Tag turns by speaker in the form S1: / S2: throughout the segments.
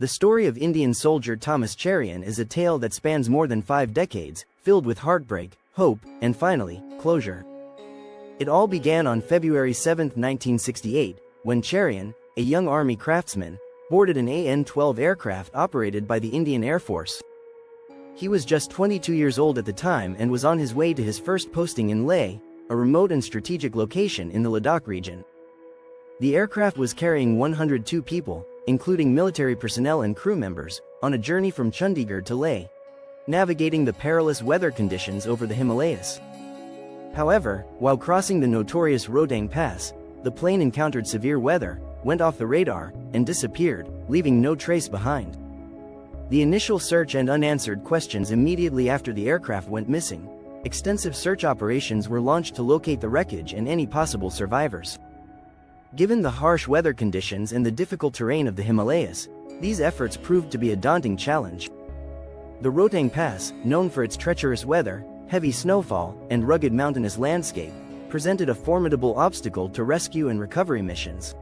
S1: The story of Indian soldier Thomas Cherian is a tale that spans more than 5 decades, filled with heartbreak, hope, and finally, closure. It all began on February 7, 1968, when Cherian, a young army craftsman, boarded an AN-12 aircraft operated by the Indian Air Force. He was just 22 years old at the time and was on his way to his first posting in Leh, a remote and strategic location in the Ladakh region. The aircraft was carrying 102 people, including military personnel and crew members, on a journey from Chandigarh to Leh, navigating the perilous weather conditions over the Himalayas. However, while crossing the notorious Rohtang Pass, the plane encountered severe weather, went off the radar, and disappeared, leaving no trace behind. The initial search and unanswered questions immediately after the aircraft went missing. Extensive search operations were launched to locate the wreckage and any possible survivors. Given the harsh weather conditions and the difficult terrain of the Himalayas, these efforts proved to be a daunting challenge. The Rohtang Pass, known for its treacherous weather, heavy snowfall, and rugged mountainous landscape, presented a formidable obstacle to rescue and recovery missions.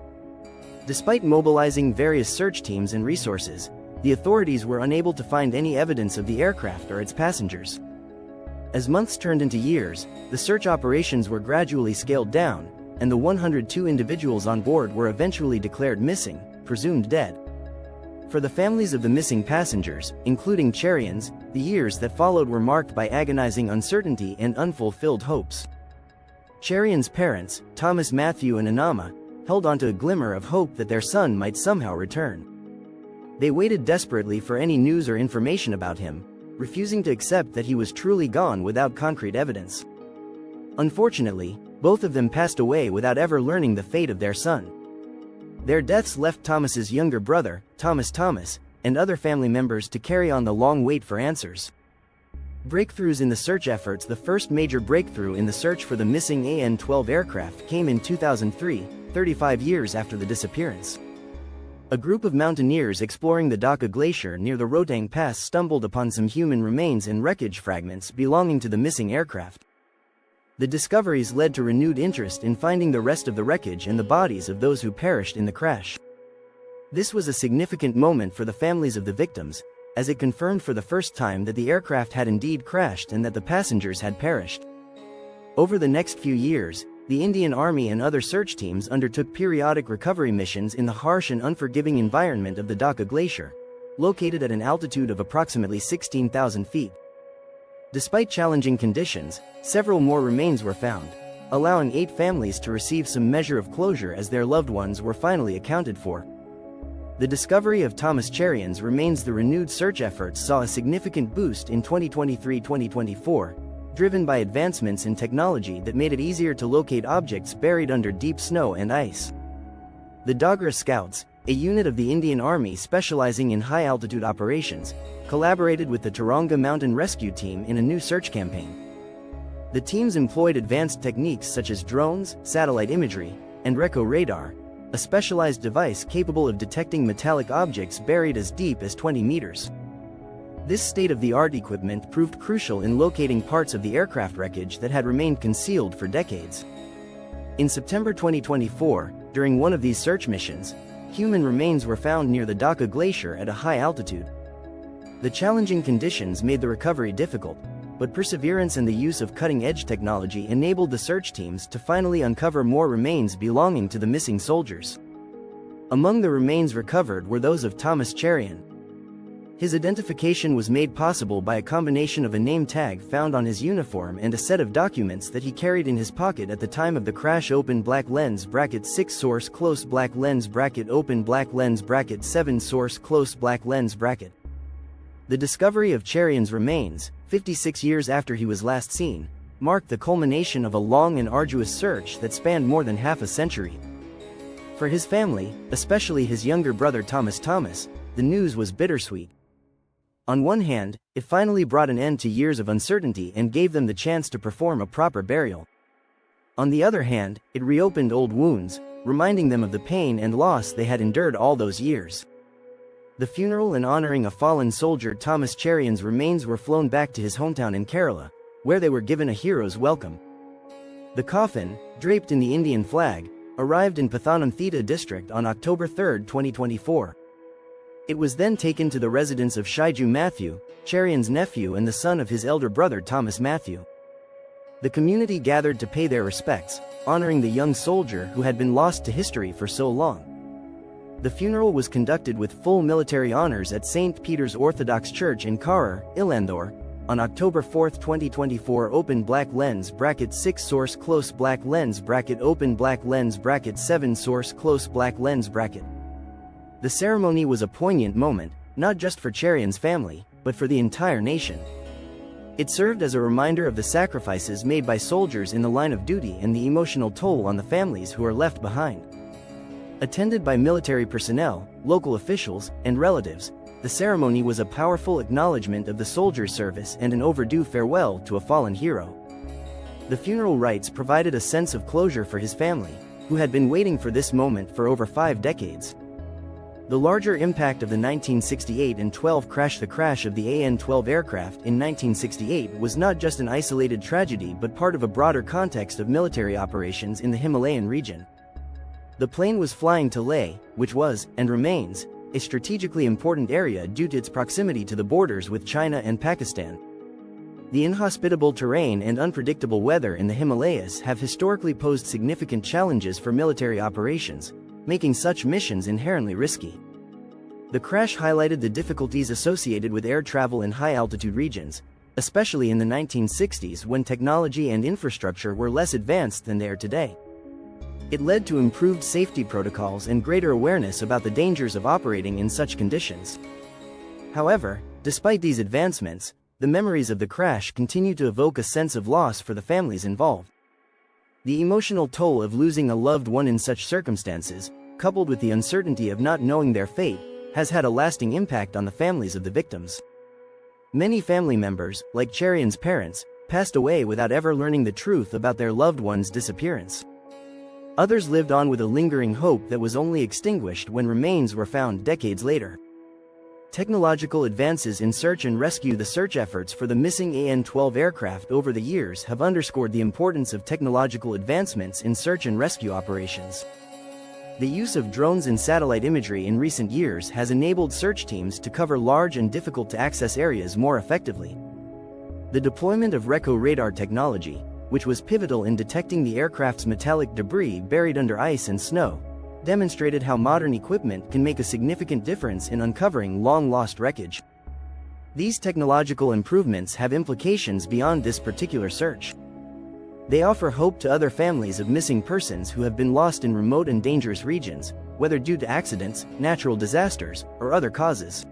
S1: Despite mobilizing various search teams and resources, the authorities were unable to find any evidence of the aircraft or its passengers. As months turned into years, the search operations were gradually scaled down, and the 102 individuals on board were eventually declared missing, presumed dead. For the families of the missing passengers, including Cherian's, the years that followed were marked by agonizing uncertainty and unfulfilled hopes. Cherian's parents, Thomas Matthew and Anama, held onto a glimmer of hope that their son might somehow return. They waited desperately for any news or information about him, refusing to accept that he was truly gone without concrete evidence. Unfortunately, both of them passed away without ever learning the fate of their son. Their deaths left Thomas's younger brother, Thomas, and other family members to carry on the long wait for answers. Breakthroughs in the search efforts. The first major breakthrough in the search for the missing AN-12 aircraft came in 2003, 35 years after the disappearance. A group of mountaineers exploring the Dhaka Glacier near the Rohtang Pass stumbled upon some human remains and wreckage fragments belonging to the missing aircraft. The discoveries led to renewed interest in finding the rest of the wreckage and the bodies of those who perished in the crash. This was a significant moment for the families of the victims, as it confirmed for the first time that the aircraft had indeed crashed and that the passengers had perished. Over the next few years, the Indian Army and other search teams undertook periodic recovery missions in the harsh and unforgiving environment of the Dhaka Glacier, located at an altitude of approximately 16,000 feet. Despite challenging conditions, several more remains were found, allowing 8 families to receive some measure of closure as their loved ones were finally accounted for. The discovery of Thomas Cherian's remains. The renewed search efforts saw a significant boost in 2023-2024, driven by advancements in technology that made it easier to locate objects buried under deep snow and ice. The Dogra Scouts, a unit of the Indian Army specializing in high-altitude operations, collaborated with the Tiranga Mountain Rescue Team in a new search campaign. The teams employed advanced techniques such as drones, satellite imagery, and Reco radar, a specialized device capable of detecting metallic objects buried as deep as 20 meters. This state-of-the-art equipment proved crucial in locating parts of the aircraft wreckage that had remained concealed for decades. In September 2024, during one of these search missions, human remains were found near the Dhaka Glacier at a high altitude. The challenging conditions made the recovery difficult, but perseverance and the use of cutting-edge technology enabled the search teams to finally uncover more remains belonging to the missing soldiers. Among the remains recovered were those of Thomas Cherian. His identification was made possible by a combination of a name tag found on his uniform and a set of documents that he carried in his pocket at the time of the crash. Open black lens bracket 6 source close black lens bracket open black lens bracket 7 source close black lens bracket. The discovery of Cherian's remains, 56 years after he was last seen, marked the culmination of a long and arduous search that spanned more than half a century. For his family, especially his younger brother Thomas, the news was bittersweet. On one hand, it finally brought an end to years of uncertainty and gave them the chance to perform a proper burial. On the other hand, it reopened old wounds, reminding them of the pain and loss they had endured all those years. The funeral and honoring a fallen soldier Thomas Cherian's remains were flown back to his hometown in Kerala, where they were given a hero's welcome. The coffin, draped in the Indian flag, arrived in Pathanamthitta district on October 3, 2024. It was then taken to the residence of Shaiju Matthew, Cherian's nephew and the son of his elder brother Thomas Matthew. The community gathered to pay their respects, honoring the young soldier who had been lost to history for so long. The funeral was conducted with full military honors at St. Peter's Orthodox Church in Karar, Ilandur, on October 4, 2024. Open black lens bracket 6 source close black lens bracket open black lens bracket 7 source close black lens bracket. The ceremony was a poignant moment, not just for Cherian's family, but for the entire nation. It served as a reminder of the sacrifices made by soldiers in the line of duty and the emotional toll on the families who are left behind. Attended by military personnel, local officials, and relatives, the ceremony was a powerful acknowledgement of the soldier's service and an overdue farewell to a fallen hero. The funeral rites provided a sense of closure for his family, who had been waiting for this moment for over 5 decades. The larger impact of the 1968 and 12 crash. The crash of the AN-12 aircraft in 1968 was not just an isolated tragedy but part of a broader context of military operations in the Himalayan region. The plane was flying to Leh, which was, and remains, a strategically important area due to its proximity to the borders with China and Pakistan. The inhospitable terrain and unpredictable weather in the Himalayas have historically posed significant challenges for military operations, making such missions inherently risky. The crash highlighted the difficulties associated with air travel in high-altitude regions, especially in the 1960s when technology and infrastructure were less advanced than they are today. It led to improved safety protocols and greater awareness about the dangers of operating in such conditions. However, despite these advancements, the memories of the crash continue to evoke a sense of loss for the families involved. The emotional toll of losing a loved one in such circumstances, coupled with the uncertainty of not knowing their fate, has had a lasting impact on the families of the victims. Many family members, like Cherian's parents, passed away without ever learning the truth about their loved one's disappearance. Others lived on with a lingering hope that was only extinguished when remains were found decades later. Technological advances in search and rescue. The search efforts for the missing AN-12 aircraft over the years have underscored the importance of technological advancements in search and rescue operations. The use of drones and satellite imagery in recent years has enabled search teams to cover large and difficult-to-access areas more effectively. The deployment of RECO radar technology, which was pivotal in detecting the aircraft's metallic debris buried under ice and snow, demonstrated how modern equipment can make a significant difference in uncovering long-lost wreckage. These technological improvements have implications beyond this particular search. They offer hope to other families of missing persons who have been lost in remote and dangerous regions, whether due to accidents, natural disasters, or other causes.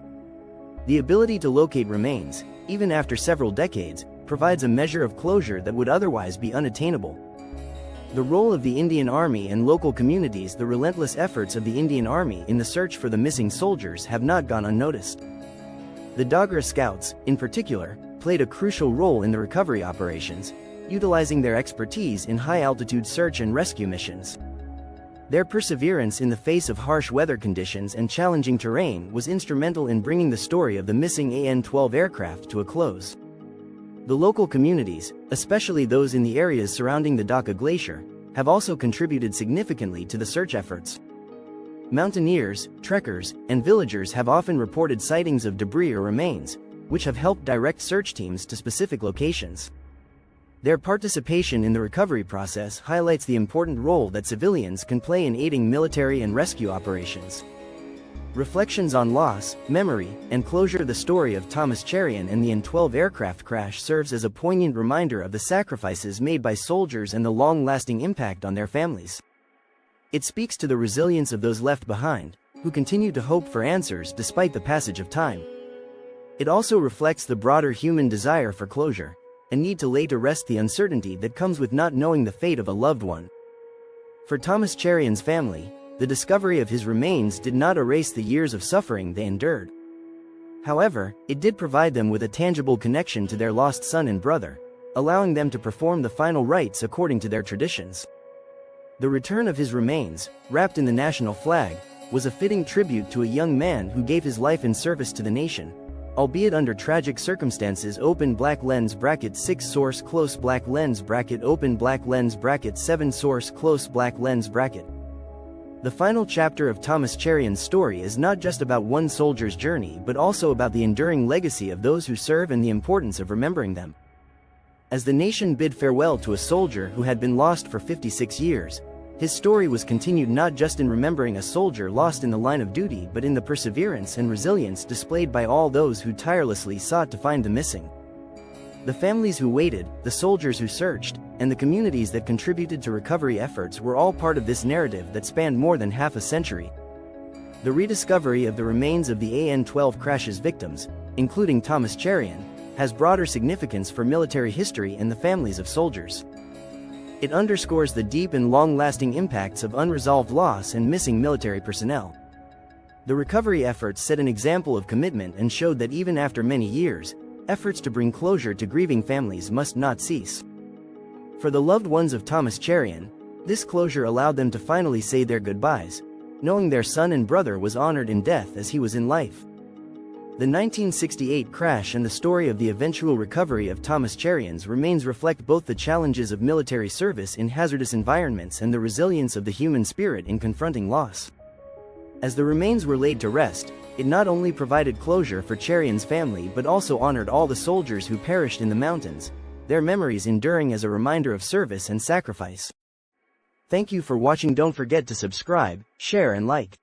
S1: The ability to locate remains, even after several decades, provides a measure of closure that would otherwise be unattainable. The role of the Indian Army and local communities. The relentless efforts of the Indian Army in the search for the missing soldiers have not gone unnoticed. The Dogra Scouts, in particular, played a crucial role in the recovery operations, utilizing their expertise in high-altitude search and rescue missions. Their perseverance in the face of harsh weather conditions and challenging terrain was instrumental in bringing the story of the missing AN-12 aircraft to a close. The local communities, especially those in the areas surrounding the Dhaka Glacier, have also contributed significantly to the search efforts. Mountaineers, trekkers, and villagers have often reported sightings of debris or remains, which have helped direct search teams to specific locations. Their participation in the recovery process highlights the important role that civilians can play in aiding military and rescue operations. Reflections on loss, memory, and closure. The story of Thomas Cherian and the AN-12 aircraft crash serves as a poignant reminder of the sacrifices made by soldiers and the long-lasting impact on their families. It speaks to the resilience of those left behind, who continue to hope for answers despite the passage of time. It also reflects the broader human desire for closure, a need to lay to rest the uncertainty that comes with not knowing the fate of a loved one. For Thomas Cherian's family, the discovery of his remains did not erase the years of suffering they endured. However, it did provide them with a tangible connection to their lost son and brother, allowing them to perform the final rites according to their traditions. The return of his remains, wrapped in the national flag, was a fitting tribute to a young man who gave his life in service to the nation, albeit under tragic circumstances. Open black lens bracket 6 source close black lens bracket open black lens bracket 7 source close black lens bracket. The final chapter of Thomas Cherian's story is not just about one soldier's journey but also about the enduring legacy of those who serve and the importance of remembering them. As the nation bid farewell to a soldier who had been lost for 56 years, his story was continued not just in remembering a soldier lost in the line of duty but in the perseverance and resilience displayed by all those who tirelessly sought to find the missing. The families who waited, the soldiers who searched, and the communities that contributed to recovery efforts were all part of this narrative that spanned more than half a century. The rediscovery of the remains of the AN-12 crash's victims, including Thomas Cherian, has broader significance for military history and the families of soldiers. It underscores the deep and long-lasting impacts of unresolved loss and missing military personnel. The recovery efforts set an example of commitment and showed that even after many years, efforts to bring closure to grieving families must not cease. For the loved ones of Thomas Cherian, this closure allowed them to finally say their goodbyes, knowing their son and brother was honored in death as he was in life. The 1968 crash and the story of the eventual recovery of Thomas Cherian's remains reflect both the challenges of military service in hazardous environments and the resilience of the human spirit in confronting loss. As the remains were laid to rest, it not only provided closure for Cherian's family but also honored all the soldiers who perished in the mountains, their memories enduring as a reminder of service and sacrifice. Thank you for watching. Don't forget to subscribe, share and like.